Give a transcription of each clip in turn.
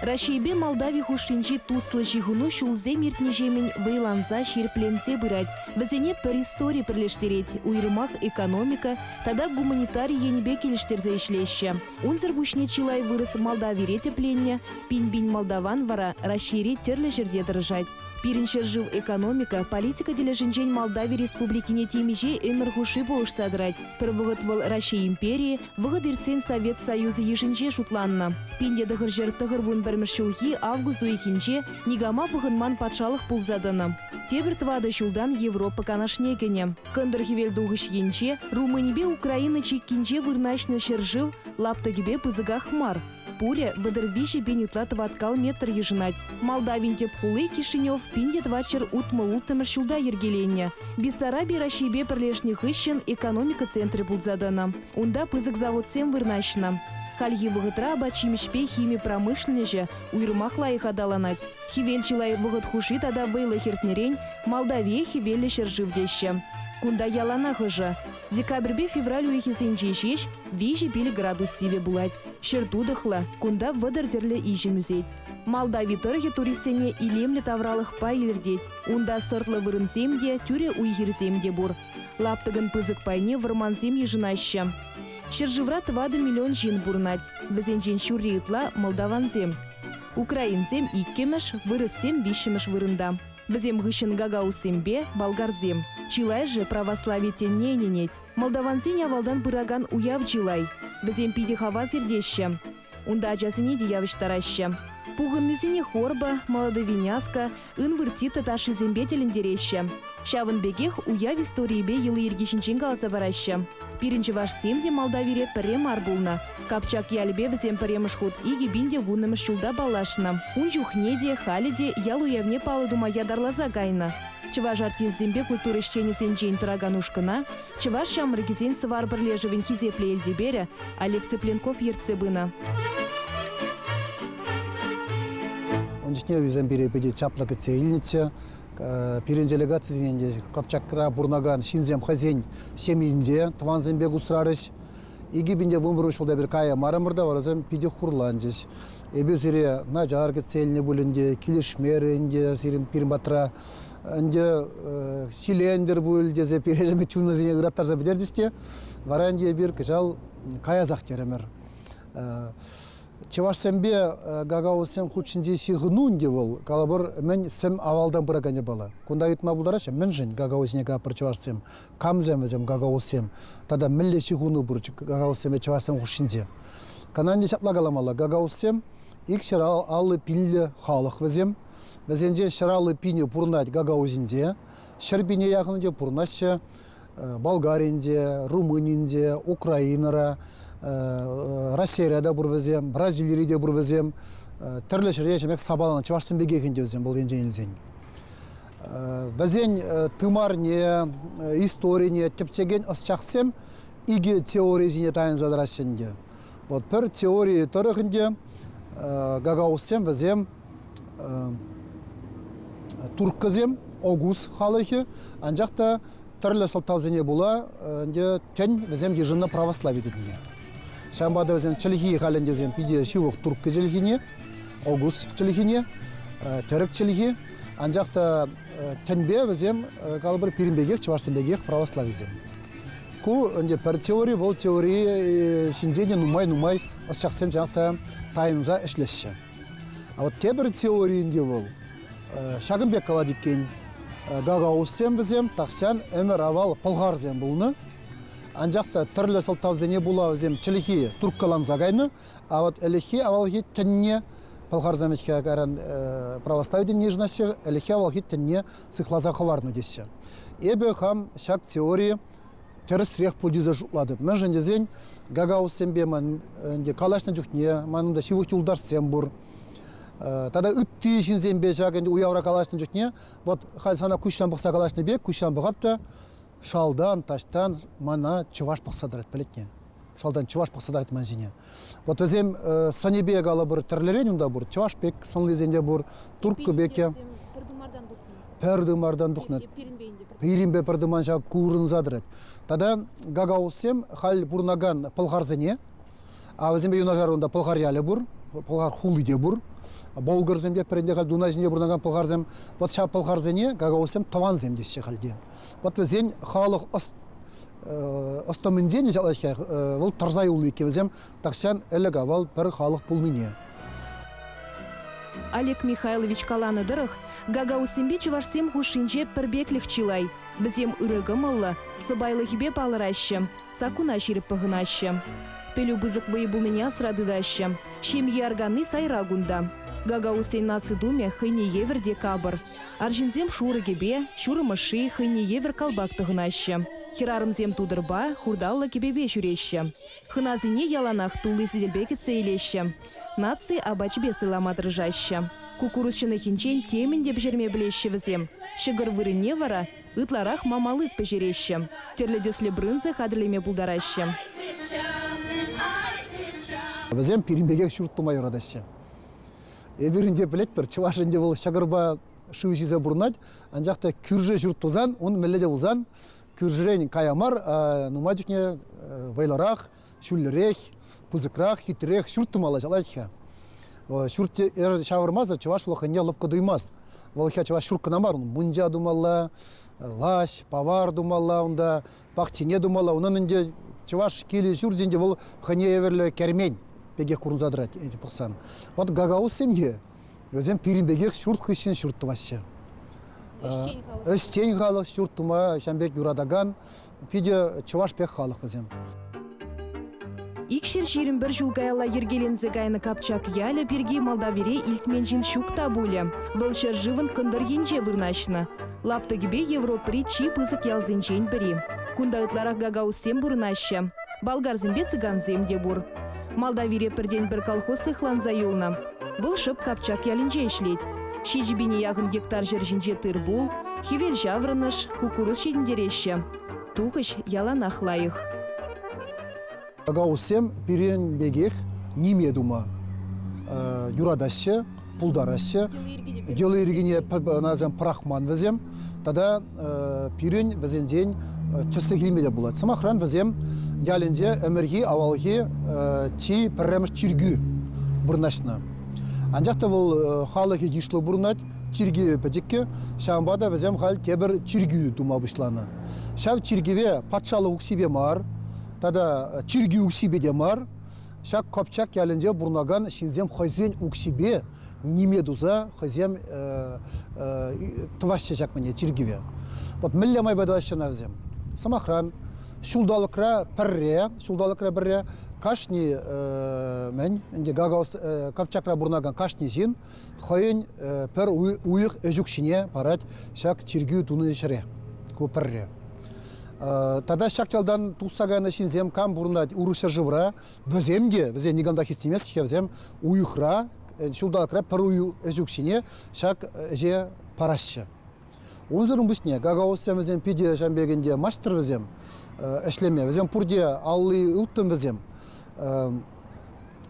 Рашейбе Молдавии хушинчи туслы жигуну шулзе миртнежемень вейланза ширпленце бырать. Вазене per истории прилештереть, уйрымах экономика, тогда гуманитарий енебе келештерзе ишлеще. Унзер бушне чилай вырос Молдавии рете пленне, пинь-бинь молдаван вара расширить терле жерде дыржать. Пиринчер жив экономика, политика деля жинжень Молдавии республикине тимиже эмер хуши боуш садрать. Первыгот вол Россия империи, выгод ирцен Совет Союза ежинже шутланна. Пинде дыгыр жер тыгыр вун бәрміршілхи август дуихинче нигама бұғынман патшалық пулзадыны. Тебір твады шулдан Европа канашнегене. Кындыр хевел дуғыш енче, Румынибе Украина чеккинче вырначны шержив, лаптагибе пызыга хмар. Пуля выдыр виші бенетла тваткал метр ежинать. Молдавин теп хулы Кишинев пинде твачер утмыл ултымыр шулда ергеленне. Бессарабия Рашейбе прилешних ищен экономика центры пулзадыны. Унда пызык заводсем вырначна. Хальги выгытра бачимешпе хими промышленнеже уйрмах лайых адаланать. Хивель чилай выгыт хуши тада вейла хертнерень, Молдавия хивелі шерживдеще. Кунда ялана хыжа. Декабрьбе февраль уйхизенчешеш, вижи пили градус сиве булать. Шертудыхла, кунда выдырдерле ижи мюзеть. Молдавии тырхи туристене илемле тавралых пайылердеть. Унда сыртлы вырынсемде, тюре уйхирсемде бур. Лаптыгын пызык пайне вырмансем ежинаща. Шерживра твады миллион жин бурнать. Везенчен шурри ытла молдаванзем. Украинзем иккемеш, вырыссем вишемеш вырында. Везем гыщен гагаусембе, болгарзем. Чилай же православие тенне ненеть. Молдаванзен явалдан пыраган уяв чилай. Везем пиди хава зердеще. Унда ажасыне диявыштараща. Пуғыннызіне хорба, молодовиняска, ын вырти таташи зембе телендереще. Шавын бегех уяв историебе елы ергешінчен қаласа бараща. Пиринче ваш семде Молдавире пірем арбулна. Капчак ялбе візем піремыш ход иги бинде вуннымыш шулда балашна. Ун жухнеде, халиде, ял уявне палы дума ядарлаза гайна. Чываш артист зембе культуры щенесен жейн тыраганушкына, чываш шамрыгезен сывар бірлежевен хизепле эльдебере, Олег Цыпленков ерцебына. Ончне визем перепеде чаплакы цейльнице, пирен делегациясыненде Капчакра бурнаган шинзем хазень семьинде тванзембе гусрарыш. Иги бинде вымбру шулда бир кая марамырда варазем пиде хурланжеш. Эбе зире на жаргы цельне булинде килишмеринде сирим пирматра анде шилендер булде зе пирелеме чуназыне граттаржа бидердиске варанде бир кыжал кая захтеремер. Чевашсембе гагаусем хучинде сигнунде бол, калабор мен сем авалдан бұрагане бала. Кунда итма булдараша мен жин гагаусне капыр чевашсем, камземезем гагаусем, тада милле сигуну бурч гагаусеме чевашсем хучинде. Кананде шаплагаламала гагаусем, ик шарал аллы пилле халық везем, везенже шаралы пине пурнать гагаузинде, шербине яғынде пурнаща Болгаринде, Румынинде, Украинара, Россияда бурвезем, Бразилияда бурвезем, түрлі жерде жемек сабаланы чевашсын бегекенде өзем бұл енженілзен. Везен тымарне, историне, тепчеген осчақсем, иге теоризіне тайын задырашынде. Вот пір теории тұрығынде гагаусем везем туркызем, огус халықы, анжақта түрлі сылталзене була, тен везем ежінна православие дедіне. Шамбада везем чылхи халінде везем пиде шивық туркы чылхине, огус чылхине, түрік чылхи, анжақта тенбе везем қалбір пиринбегек, чыварсынбегек православие зем. Ку пір теория, ол теория шинжене нумай, осчақсен жаңақта тайынза ішлеші. А вот тебір теорийінде ол, Шагынбек каладиккен, гагаусем візем, тақшан әмір авал пылғарзем бұлны. Анжақта түрлі сылтавзене бұла візем чіліхи турккалан загайны, а вот әліхи авалхи тінне пылғарзем ішке қаран православиден нежнашыр, әліхи авалхи тінне сықлаза қыларны деші. Эбі хам шак теории теріс рех пудиза жұтлады. Мен жындезен гагаусем бе мен калашны жүхне, манымда шивық юлдарсем бұр. Тада үтті ішінзен бе жағын уявра калашны жүхне, вот хал сана күшран бұқса калашны бе, күшран бұғапты, шалдан, таштан, мана чываш бұқсадарат білетне. Шалдан чываш бұқсадарат мәнжіне. Вот өзем санебе ғалы бұр түрлерен ұнда бұр, чываш бек, сынлезенде бұр, туркы беке. Пәрдімардан дұқны. Пиринбе пәрдіман жағы курын задырат. Тада гагаусем хал бұрнаган пылғарзене, а өзембе юнажар ұнда пылғар ялы бұр. пылғар хулиде бұр. Болгар земде перенде қал дунайжінде бұрнаған пылғар зем. Вот ша пылғар зене гагаусем таван земдеші қалде. Вот зен халық остамынжен жалайша ол тарзай улы екевізем тақшан әліг авал бір халық пулныне. Олег Михайлович Каланыдырых гагаусембе чувашсем хушинче пірбеклік чилай. Бізем үрігімылы, сыбайлы хебе балырашы, сакуна шеріп пығынашы. Пелю бызык выебулныне асрадыдашы, шемье органы сайрагунда. Гагаусен нацидуме хыйне еверде кабыр. Аржинзем шуры гебе, шуры мыши хыйне евер калбак тығынашы. Хирарымзем тудырба, хурдалла кебебе шүреші. Хыназине яланах тулы сиделбеке цейлеші. Нации абачбе сыламадыржашы. Кукурузчыны хинчен темен деп жерме білеші візем. Шыгыр вырыне вара, ытларах мамалык пежереші. Терледеслі брынзы хадырлеме булдарашы. Візем перембеге шүрттымай ұрадашы. Эбірінде білет бір, чывашынде бұл шағырба шывышыза бұрнад, анжақта күржі жұрттызан, он мәледе ұзан, күржірен каямар, нұма жүкне вайларақ, шүллерек, пызықрақ, хитрек, шүрттымала жалайша. Шүртте шавырмазда чываш влахыне лыпқа дуймаз. Валыха чываш шүркінамар, мұнжа думалла, лаш, павар думалла, онда пақчине думалла, онын инде чываш келі жүрденде бұл хыне еверлі кәрмен. Беге курунзадырат эти пылсан. Вот гагаус семье, өзем пиринбеге шурт хыщен шуртты ваще. Өстен халық шурттыма, шамбек юрадаган, пиде чуваш пек халық өзем. Икшер шерін бір жулгайла ергелензі гайны капчак ялі перге Молдавире илтменжин шукта буле. Вылшер живын кындыр енже вырнашны. Лапты гібе Европри чи пызык ялзенжен бірі. Кунда ытларақ гагаус сем бұрнашы. Балгарзембе цыганзем де бұр. Молдавире бірден бір колхоз сыхланза юлна. Бұл шып капчак ялінже ішлет. Шежібіне яғын гектар жержінже тыр бұл, хевел жаврыныш, кукуруз шедіндереші. Тухыш яланах лайық. Гагаусем пирен бегех неме дума. Юрадашы, пулдарашы. Делы иргене назем прахман візем. Тада пирен візен день чысты келмеде болады. Самахран візем ялінже әмірге авалге чи пірреміш чиргü вырнашына. Анжақта бұл халығы ешлі бұрнат, чиргü пәдекке, шамбада візем хал кебір чиргü дума бұшланы. Шав чиргüве патшалы ұқсибе мар, тада чиргü ұқсибе де мар, шак копчак ялінже бұрнаган шинзем хайзен ұқсибе неме дуза хайзем тывашча жак мне чиргüве. Вот мілле май бадашына візем. Самахран, шулдалықра бірре, кашни мен, инде гагаус капчакра бурнаган кашни жин, хойын пер уйық әжукшіне парад шак чиргü туны шыре, ко бірре. Тада шакталдан туссаганы шинзем кам бурнад урыша живра, віземге, візе неганда хистемес, візем уйықра, шулдалықра пер уйық әжукшіне шак әже парашчы. Онзырын бұшне, гагаусем візем пиде жамбегенде маштыр візем, әшлеме, візем пұрде аллы ұлттын візем.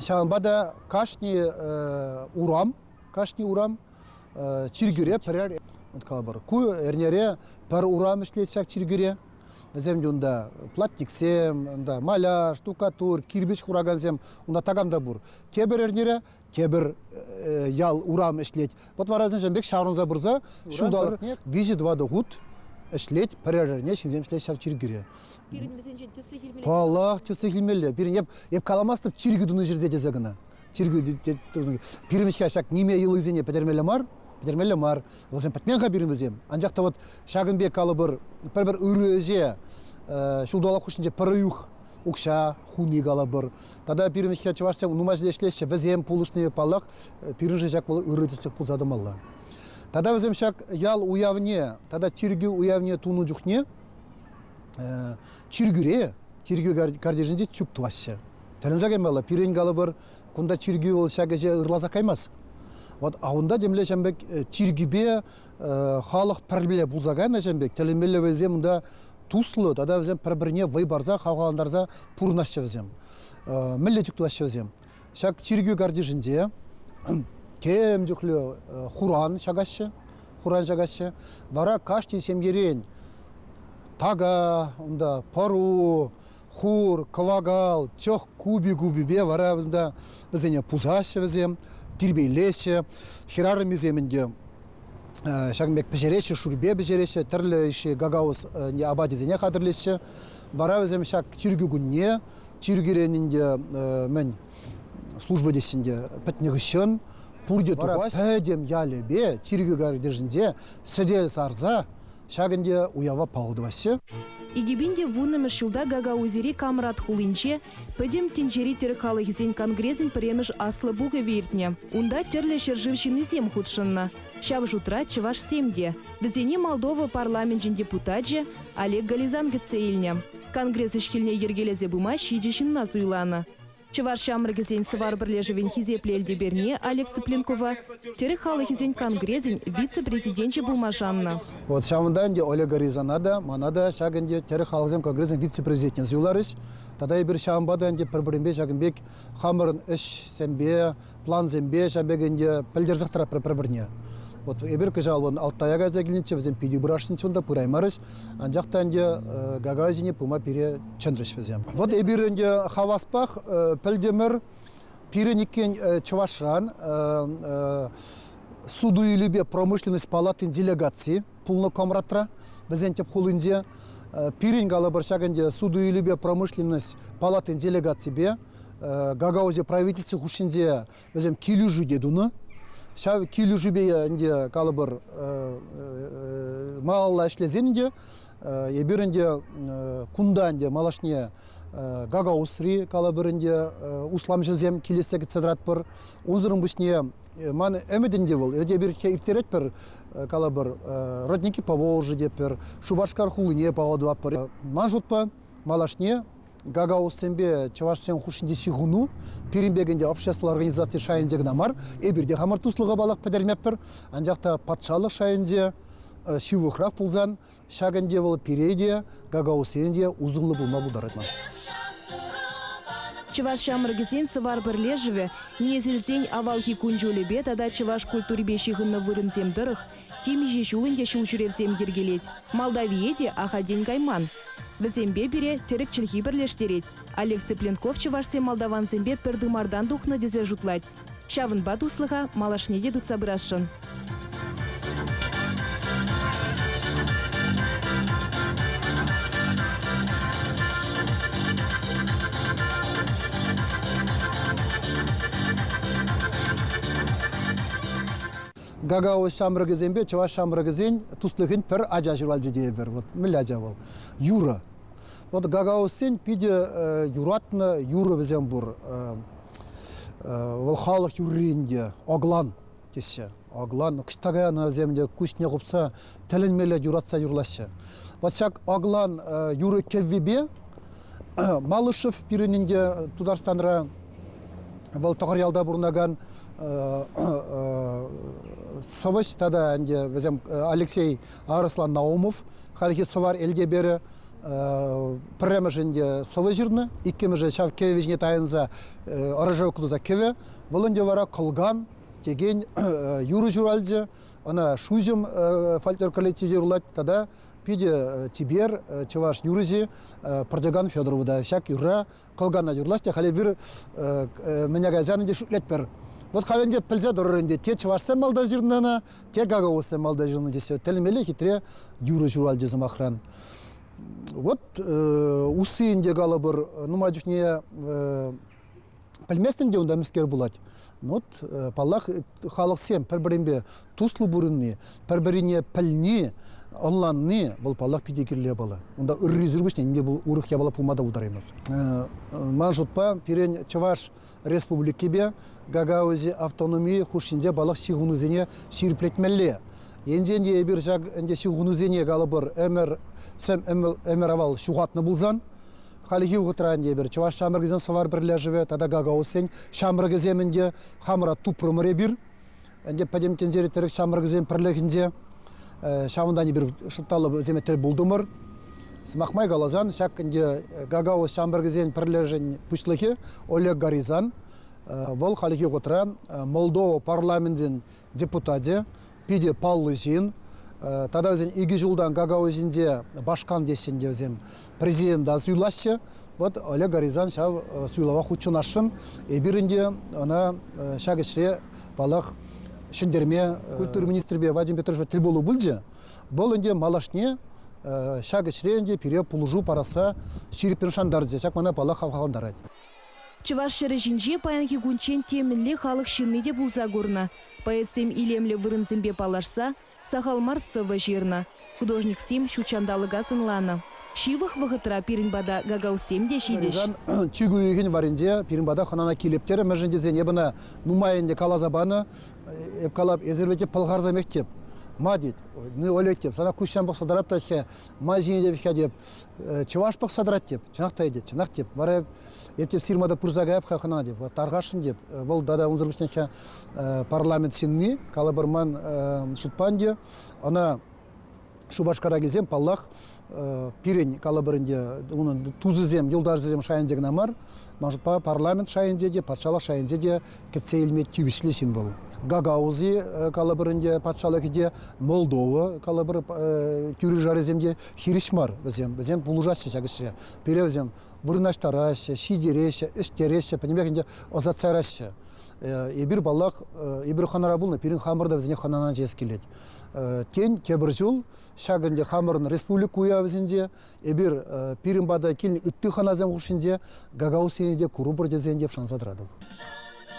Шағынбада кашни урам, чиргüре пірер қалабыр. Ку әрнере пір урам ішлет шақ чиргüре. Візем онда платниксем, маляр, штукатур, кирбич хурагансем, онда тагамда бұр. Кебір әрнере, кебір ял урам ішлет. Вот варазын жамбек шағырынза бұрза, шулдалыр вижи двады ғуд ішлет, піреріне шинзем ішлет шақ чиргüре. Палақ, төсі келмелі. Бірін еп каламастып чиргü дуны жерде дезігіні. Бірімішке шақ неме елізіне пәдермелі мар. Ол сен пәтменға бірін бізем. Анжақта вот шағынбек калы бір үрі өже, шулдала құшынже пірі ұқ, ұқша, хуни калы бір. Тада бірімішке чывашсен нумажды ешлеші візем пулышны палақ, бірінші жақ бұл үрі дестік пұлзадым алла. Тада візем шақ ял уявне, тада чиргü уявне туну жүхне, чиргüре, чиргü кардежінде чүп туашы. Тәлінза каймалы, пирен калы бір, күнда чиргü ол шағыже ұрлаза каймаз. Вот аунда демле жамбек чиргüбе халық пірле бұлзағайна жамбек, тәлінмелі візем мұнда туслы, тада візем пір-біріне вай барза, қауғаландарза пұрнашчы візем. Мілі жүк туашы візем. Шақ чиргü кардежінде кем жүклі хуран шағашы, вара кашти семгерен, тага, пару, хур, кавагал, чох куби бе вара бізде пузашы бізем, тирбейлеші, хирарым біземінде шагмек пежереші, шурбе бежереші, түрлі іші гагаус не абадизене қадырлеші. Вара бізем шак чиргі күнне, чиргеренінде мен служба десінде пәтнігішін, пұрде туғас, пәдем ялебе, чиргі гардежінде, сөдел сарза, шагінде уява пауды басы. Игибинде вуннымыш шулда гагаузири камрат хулинче, пэдем тенчери терхалыхизен конгрезин премеш аслы буғы вертне. Унда терлі шержившины зем худшынна. Шав жутра чываш семде. Візене Молдова парламентжин депутатжы Олег Гализан гыцейлне. Конгресс ишкилне ергелезе бума шидешін назуйланы. Чываш шамрыгызен сывар бірлежівен хизеплелде берне Олег Цыпленкова, терхалыхизен конгрезин вице-президентче булмашанна. Вот шамында Олег Гализанада, манада шагынде терхалыхизен конгрезин вице-президентен зуйларыш. Тада бір шамбада бір-бірінбе шагынбек хамырын іш сәмбе, план зембе шабегінде пілдерзіқтыра бір-біріне. Вот эбир кыжалвон алтаяга зәгілінче візен пиди бұрашын чунда пұраймарыш, анжақтанде гагазине пума пире чындрыш візем. Вот эбирінде хаваспах пілдемір пире некен чувашран суду илибе промышленность палатын делегации пулны комратра візен теп хулынде пирин галабыр шагынде суду илибе промышленность палатын делегации бе гагаузе правительство хушинде візем килюжу дедуны. Шав килюжубе инде калыбыр малла эшлезенде, ебиринде кунданде малашне гагаусри калыбырынде услам жезем килесе гитседрат пыр. Унзырын бушне маны эмединде бол. Ебир иртерет пыр калыбыр родники Поволжье депер, Шубашкар хулыне паводва пыр. Манжутпа малашне Гагаусембе чавашсен хушинде сигуну, пиринбегенде общественный организация шайындегі намар, эбирде хамар туслыға балақ пәдермеппір, анжақта патшалық шайынде шивухрақ пулзан, шагынде бол пирейде, Гагаусенде узылы булма бұлдаратман. Чываш шамрыгызен сывар бірлежіве, незілзен авалхи күнжөлебе, тада чываш культурбе шиғынны вырынзем дырық, темеже шулынде шул жүревзем ергелет. Молдавиеде ахаден гайман. Візембе бере терекчілхи бірлештерет. Олег Цыпленков чывашсе молдаванзембе пірдымардан духны дезе жұтлать. Шавын бат услыға малашнеде дұтса бұрашын. Гагаус шамрыгызенбе, чаваш шамрыгызен туслыхын пір ажа жырвалжы дейбір. Вот милляжа бол. Юра. Вот Гагаусен пиде юратны юры візен бұр. Ол халық юрринде оглан тесе. Оглан. Кыштагаяна земде күшне құпса тәлінмелі юратса юрлашы. Вот шак оглан юры кеввебе Малышев пиренінде Тударстанра ол тоғырялда бұрынаган Савыш тада візем Алексей Арыслан Наумов халихи савар елге бері пірремішінде совы жирны, иккеміжі шав кевежіне тайынза арыжау күдіза кеве, волынде вара қылған, теген юры жүралды, она шузым фальтер коллективе юрлать, тада пиде Тибер, чуваш юрызи, Пардяган Федорову да, шак юра, қылғанна юрласты, халі бір меня газанынде шутлет пер. Вот хавенде пілзе дұрырынде, те чувашсы малда жирнана, те Гагауссы малда жирны десе, тәлімелі хитре юры жүралды замахран. Вот усыйынде галы бір, нумаджухне пілместінде онда міскер бұлад. Вот паллах халық сем, пір-бірінбе туслы бұрынны, пір-біріне пілні, онланны, бұл паллах пидекерле балы. Онда үррезір бүшне, не бұл ұрық ябала пулмада ұлдараймыз. Ман жұтпа, пирен Чаваш республикебе, Гагаузе автономии хушинде балақ шиғынузене ширплетмелле. Енженде ебір жақ әнде шиғынузене галы бір әмір авал шуғатны бұлзан. Халихи ұғытыран ебір Чаваш шамыргызен савар бірлі живе, тада Гагаузен шамыргыземінде хамыра тупрымыре бір. Әнде пәдемкен жері түрік шамыргызен пірлігінде шамынданы бір шытталы земеттел бұлдымыр. Смақмай Галазан, шақ әнде Гагауз шамыргызен пірлігін пүшлігі Олег Гаризан. Вол халихи ұғытыра Молдова парламентін депутаты, пиде Паллы жин. Тада өзен игі жылдан Гагаузінде башқан десінде өзен президент азуйлашы. Вот Олег Горизан шав суйлава хучунашын, биринде она шагышре балах шендерме культура министрбе Вадим Петрович тил болу булжы. Бол инде малашне шагышре инде пире пулужу параса ширипен шандарзе. Шак мана балах хавхаландарать. Чуваш шережинже паянхи гунчен темінле халық шинны де булза горна. Поэтсем илемле вырынзембе палашса, сахалмар сывы жирна. Художник сем шучандалыга сынлана. Шивых вғытыра пиринбада гагаусем де шидеш. Чигуйген варинде пиринбада ханана килептері мәжінде зенебіна нумайынде калазабаны калап езервете палғарза мектеп. Ма дейді, олектеп, сана күшшен бұқ садарап тәхе, ма жине деп деп, чываш бұқ садарат деп, чынақтай деп, чынақ деп, барып, ептеп сирмада пұрзаға әп қақына деп, тарғашын деп, бұл дада ұнзырбышнеке парламент синни, калабырман шутпан де, она шубашкара кезем паллах, пирень калабырынде, оның тузызем, юлдажызем шайындегі намар, мажыпа парламент шайынде де, патшалық шайынде де, кетсе елмет тюбішлі син бұл. Гагаузи калабырынде патшалықыде Молдова калабыр күрі жарыземде хиришмар бізем пулужашы жагышы. Перевзем вырнаштарашы, шидереші, іштереші, понимаете, озатсарашы. Ебір балақ, ебір ханара бұлны, пирин хамырда бізіне ханана жез келет. Кен кебір жыл, шагынде хамырын республику уявызінде, ебір пирин бада келін үтті ханазем құшынде, Гагаузи куру бірдезен деп шансадырады.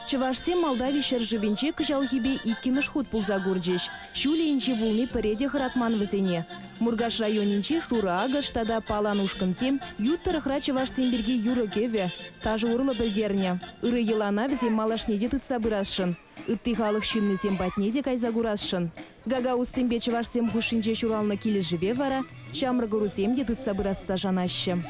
Чывашсе Молдавия шержевенче кыжалхибе иккимеш хут пулза гурджеш. Шулейінче вулны піреде хыратман візене. Мургаш районинче шура агаш тада паланушкынсем, юттарықра Чывашсен берге юры кеве. Тажы урлы білдерне. Үрі елана візем малашнеде тытса бұрасшын. Үтті халық шиннезем батнеде кайза гурасшын. Гагаусембе Чывашсем хушинче шуралны келі живе вара, шамры гурусемде тытса бұрасса жанашы.